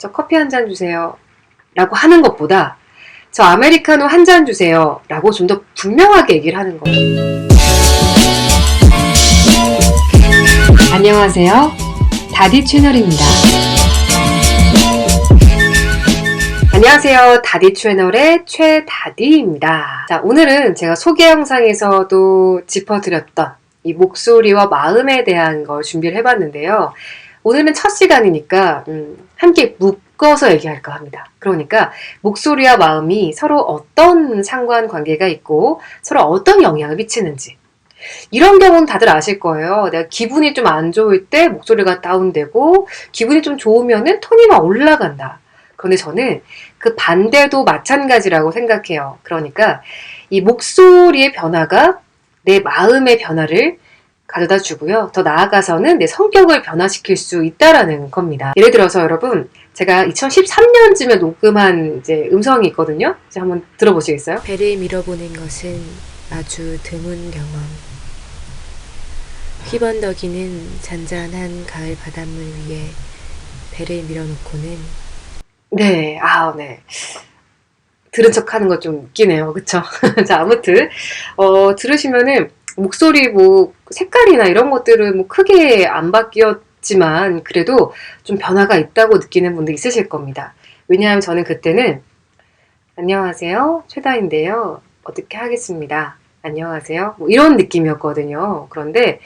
저 커피 한 잔 주세요 라고 하는 것보다 저 아메리카노 한 잔 주세요 라고 좀 더 분명하게 얘기를 하는 거예요. 안녕하세요. 다디 채널입니다. 안녕하세요. 다디 채널의 최다디입니다. 자, 오늘은 제가 소개 영상에서도 짚어드렸던 이 목소리와 마음에 대한 걸 준비를 해봤는데요. 오늘은 첫 시간이니까 함께 묶어서 얘기할까 합니다. 그러니까 목소리와 마음이 서로 어떤 상관관계가 있고 서로 어떤 영향을 미치는지, 이런 경우는 다들 아실 거예요. 내가 기분이 좀 안 좋을 때 목소리가 다운되고 기분이 좀 좋으면은 톤이 막 올라간다. 그런데 저는 그 반대도 마찬가지라고 생각해요. 그러니까 이 목소리의 변화가 내 마음의 변화를 가져다 주고요. 더 나아가서는 내 성격을 변화시킬 수 있다라는 겁니다. 예를 들어서 여러분, 제가 2013년쯤에 녹음한 이제 음성이 있거든요. 이제 한번 들어보시겠어요? 배를 밀어보는 것은 아주 드문 경험. 휘번덕이는 잔잔한 가을 바닷물 위에 배를 밀어놓고는 네, 네. 들은 척 하는 거 좀 웃기네요. 그쵸? 자, 아무튼, 들으시면은, 목소리 색깔이나 이런 것들은 크게 안 바뀌었지만, 그래도 좀 변화가 있다고 느끼는 분들 있으실 겁니다. 왜냐하면 저는 그때는, 안녕하세요. 최다인데요. 어떻게 하겠습니다. 안녕하세요. 이런 느낌이었거든요. 그런데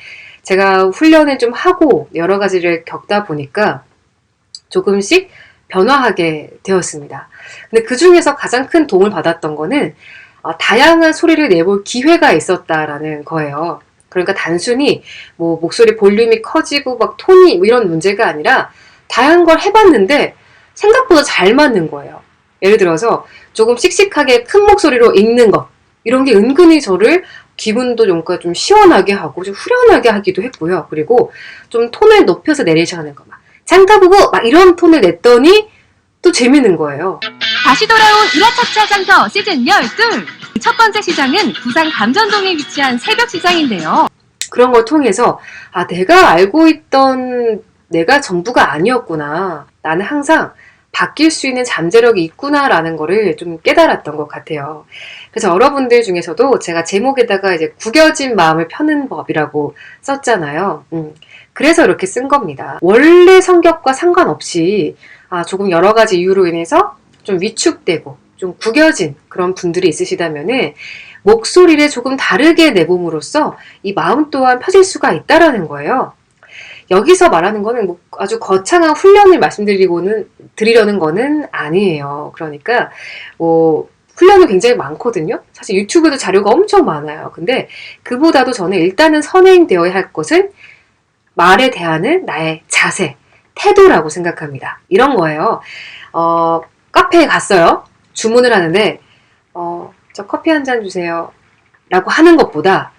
제가 훈련을 좀 하고 여러 가지를 겪다 보니까 조금씩 변화하게 되었습니다. 근데 그 중에서 가장 큰 도움을 받았던 거는 다양한 소리를 내볼 기회가 있었다라는 거예요. 그러니까 단순히 목소리 볼륨이 커지고 톤이 이런 문제가 아니라 다양한 걸 해봤는데 생각보다 잘 맞는 거예요. 예를 들어서 조금 씩씩하게 큰 목소리로 읽는 것, 이런 게 은근히 저를 기분도 좀 시원하게 하고 좀 후련하게 하기도 했고요. 그리고 좀 톤을 높여서 내리셔야 하는 거, 장가보고 이런 톤을 냈더니 또 재밌는 거예요. 다시 돌아온 일화차차장터 시즌 12. 첫 번째 시장은 부산 감전동에 위치한 새벽시장인데요. 그런 걸 통해서 내가 알고 있던 내가 전부가 아니었구나. 나는 항상 바뀔 수 있는 잠재력이 있구나라는 거를 좀 깨달았던 것 같아요. 그래서 여러분들 중에서도 제가 제목에다가 이제 구겨진 마음을 펴는 법이라고 썼잖아요. 그래서 이렇게 쓴 겁니다. 원래 성격과 상관없이 조금 여러 가지 이유로 인해서 좀 위축되고 좀 구겨진 그런 분들이 있으시다면은 목소리를 조금 다르게 내봄으로써 이 마음 또한 펴질 수가 있다라는 거예요. 여기서 말하는 거는 아주 거창한 훈련을 드리려는 거는 아니에요. 그러니까 훈련이 굉장히 많거든요. 사실 유튜브에도 자료가 엄청 많아요. 근데 그보다도 저는 일단은 선행되어야 할 것은 말에 대하는 나의 자세, 태도라고 생각합니다. 이런 거예요. 카페에 갔어요. 주문을 하는데 저 커피 한 잔 주세요 라고 하는 것보다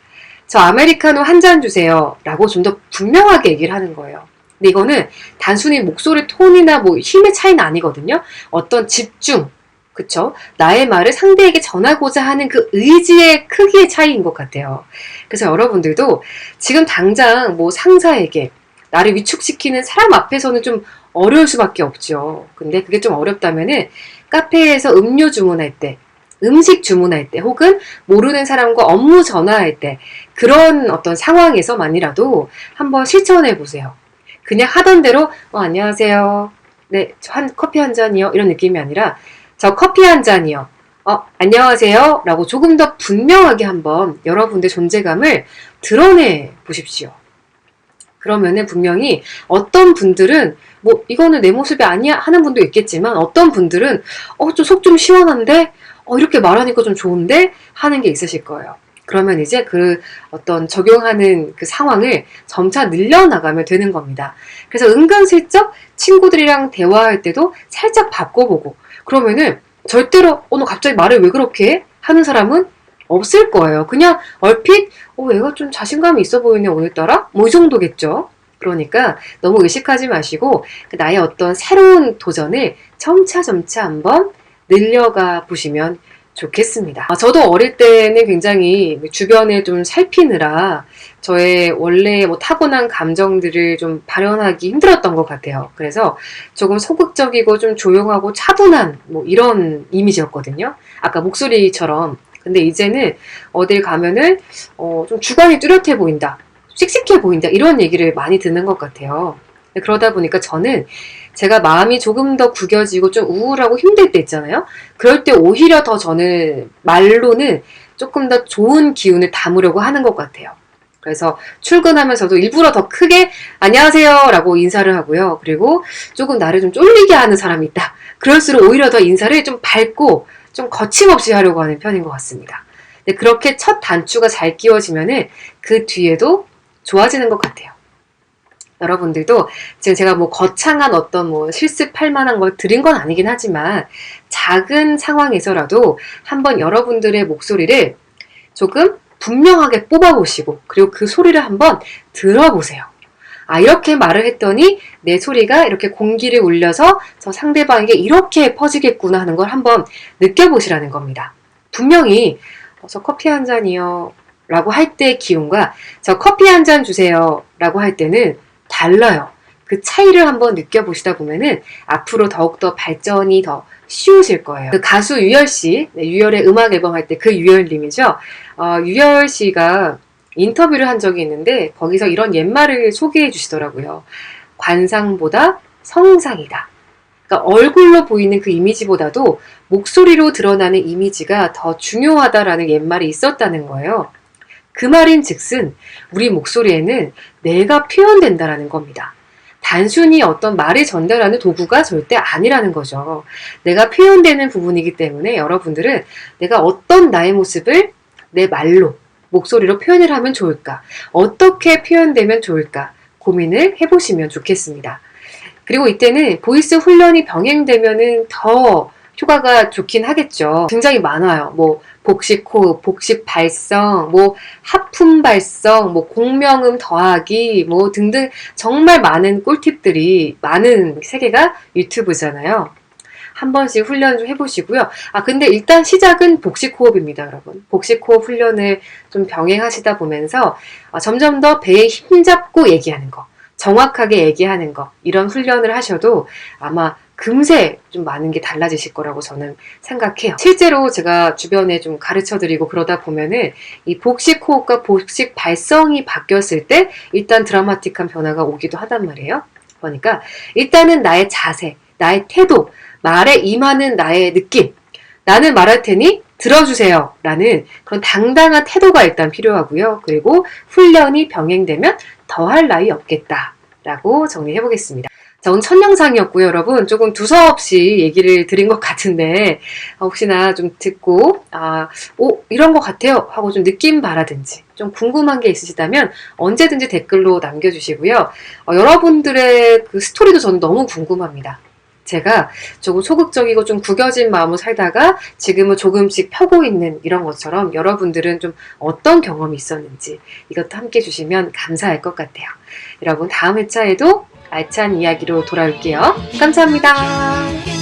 저 아메리카노 한 잔 주세요 라고 좀 더 분명하게 얘기를 하는 거예요. 근데 이거는 단순히 목소리 톤이나 힘의 차이는 아니거든요. 어떤 집중, 그쵸? 나의 말을 상대에게 전하고자 하는 그 의지의 크기의 차이인 것 같아요. 그래서 여러분들도 지금 당장 상사에게 나를 위축시키는 사람 앞에서는 좀 어려울 수밖에 없죠. 근데 그게 좀 어렵다면은 카페에서 음료 주문할 때, 음식 주문할 때, 혹은 모르는 사람과 업무 전화할 때, 그런 어떤 상황에서만이라도 한번 실천해 보세요. 그냥 하던 대로 안녕하세요. 네, 커피 한 잔이요. 이런 느낌이 아니라 저 커피 한 잔이요. 안녕하세요. 라고 조금 더 분명하게 한번 여러분의 존재감을 드러내 보십시오. 그러면은 분명히 어떤 분들은 이거는 내 모습이 아니야 하는 분도 있겠지만 어떤 분들은 좀 속 좀 시원한데 이렇게 말하니까 좀 좋은데 하는 게 있으실 거예요. 그러면 이제 그 어떤 적용하는 그 상황을 점차 늘려나가면 되는 겁니다. 그래서 은근슬쩍 친구들이랑 대화할 때도 살짝 바꿔보고, 그러면은 절대로 너 갑자기 말을 왜 그렇게 해? 하는 사람은 없을 거예요. 그냥 얼핏 얘가 좀 자신감이 있어 보이네 오늘따라? 이 정도겠죠. 그러니까 너무 의식하지 마시고 나의 어떤 새로운 도전을 점차 한번 늘려가 보시면 좋겠습니다. 저도 어릴 때는 굉장히 주변에 좀 살피느라 저의 원래 뭐 타고난 감정들을 좀 발현하기 힘들었던 것 같아요. 그래서 조금 소극적이고 좀 조용하고 차분한 뭐 이런 이미지였거든요. 아까 목소리처럼. 근데 이제는 어딜 가면은 좀 주관이 뚜렷해 보인다. 씩씩해 보인다. 이런 얘기를 많이 듣는 것 같아요. 그러다 보니까 저는 제가 마음이 조금 더 구겨지고 좀 우울하고 힘들 때 있잖아요. 그럴 때 오히려 더 저는 말로는 조금 더 좋은 기운을 담으려고 하는 것 같아요. 그래서 출근하면서도 일부러 더 크게 안녕하세요 라고 인사를 하고요. 그리고 조금 나를 좀 쫄리게 하는 사람이 있다. 그럴수록 오히려 더 인사를 좀 밝고 좀 거침없이 하려고 하는 편인 것 같습니다. 근데 그렇게 첫 단추가 잘 끼워지면은 그 뒤에도 좋아지는 것 같아요. 여러분들도 지금 제가 뭐 거창한 어떤 뭐 실습할 만한 걸 드린 건 아니긴 하지만 작은 상황에서라도 한번 여러분들의 목소리를 조금 분명하게 뽑아보시고 그리고 그 소리를 한번 들어보세요. 이렇게 말을 했더니 내 소리가 이렇게 공기를 울려서 저 상대방에게 이렇게 퍼지겠구나 하는 걸 한번 느껴보시라는 겁니다. 분명히 저 커피 한 잔이요 라고 할 때의 기운과 저 커피 한 잔 주세요 라고 할 때는 달라요. 그 차이를 한번 느껴보시다 보면은 앞으로 더욱더 발전이 더 쉬우실 거예요. 그 가수 유열씨, 유열의 음악 앨범 할 때 그 유열님이죠. 유열씨가 인터뷰를 한 적이 있는데 거기서 이런 옛말을 소개해 주시더라고요. 관상보다 성상이다. 그러니까 얼굴로 보이는 그 이미지보다도 목소리로 드러나는 이미지가 더 중요하다라는 옛말이 있었다는 거예요. 그 말인 즉슨 우리 목소리에는 내가 표현된다라는 겁니다. 단순히 어떤 말을 전달하는 도구가 절대 아니라는 거죠. 내가 표현되는 부분이기 때문에 여러분들은 내가 어떤 나의 모습을 내 말로, 목소리로 표현을 하면 좋을까? 어떻게 표현되면 좋을까? 고민을 해보시면 좋겠습니다. 그리고 이때는 보이스 훈련이 병행되면은 더 효과가 좋긴 하겠죠. 굉장히 많아요. 뭐 복식 호흡, 복식 발성, 뭐 하품 발성, 뭐 공명음 더하기, 뭐 등등 정말 많은 꿀팁들이 많은 세계가 유튜브잖아요. 한 번씩 훈련 좀 해보시고요. 근데 일단 시작은 복식 호흡입니다, 여러분. 복식 호흡 훈련을 좀 병행하시다 보면서 점점 더 배에 힘잡고 얘기하는 거, 정확하게 얘기하는 거, 이런 훈련을 하셔도 아마 금세 좀 많은 게 달라지실 거라고 저는 생각해요. 실제로 제가 주변에 좀 가르쳐 드리고 그러다 보면은 이 복식 호흡과 복식 발성이 바뀌었을 때 일단 드라마틱한 변화가 오기도 하단 말이에요. 그러니까 일단은 나의 자세, 나의 태도, 말에 임하는 나의 느낌, 나는 말할 테니 들어주세요 라는 그런 당당한 태도가 일단 필요하고요. 그리고 훈련이 병행되면 더할 나위 없겠다 라고 정리해 보겠습니다. 자, 오늘 첫 영상이었고요, 여러분. 조금 두서없이 얘기를 드린 것 같은데 혹시나 좀 듣고 이런 것 같아요 하고 좀 느낌 바라든지 좀 궁금한 게 있으시다면 언제든지 댓글로 남겨주시고요. 여러분들의 그 스토리도 저는 너무 궁금합니다. 제가 조금 소극적이고 좀 구겨진 마음으로 살다가 지금은 조금씩 펴고 있는 이런 것처럼 여러분들은 좀 어떤 경험이 있었는지 이것도 함께 주시면 감사할 것 같아요. 여러분 다음 회차에도 알찬 이야기로 돌아올게요. 감사합니다.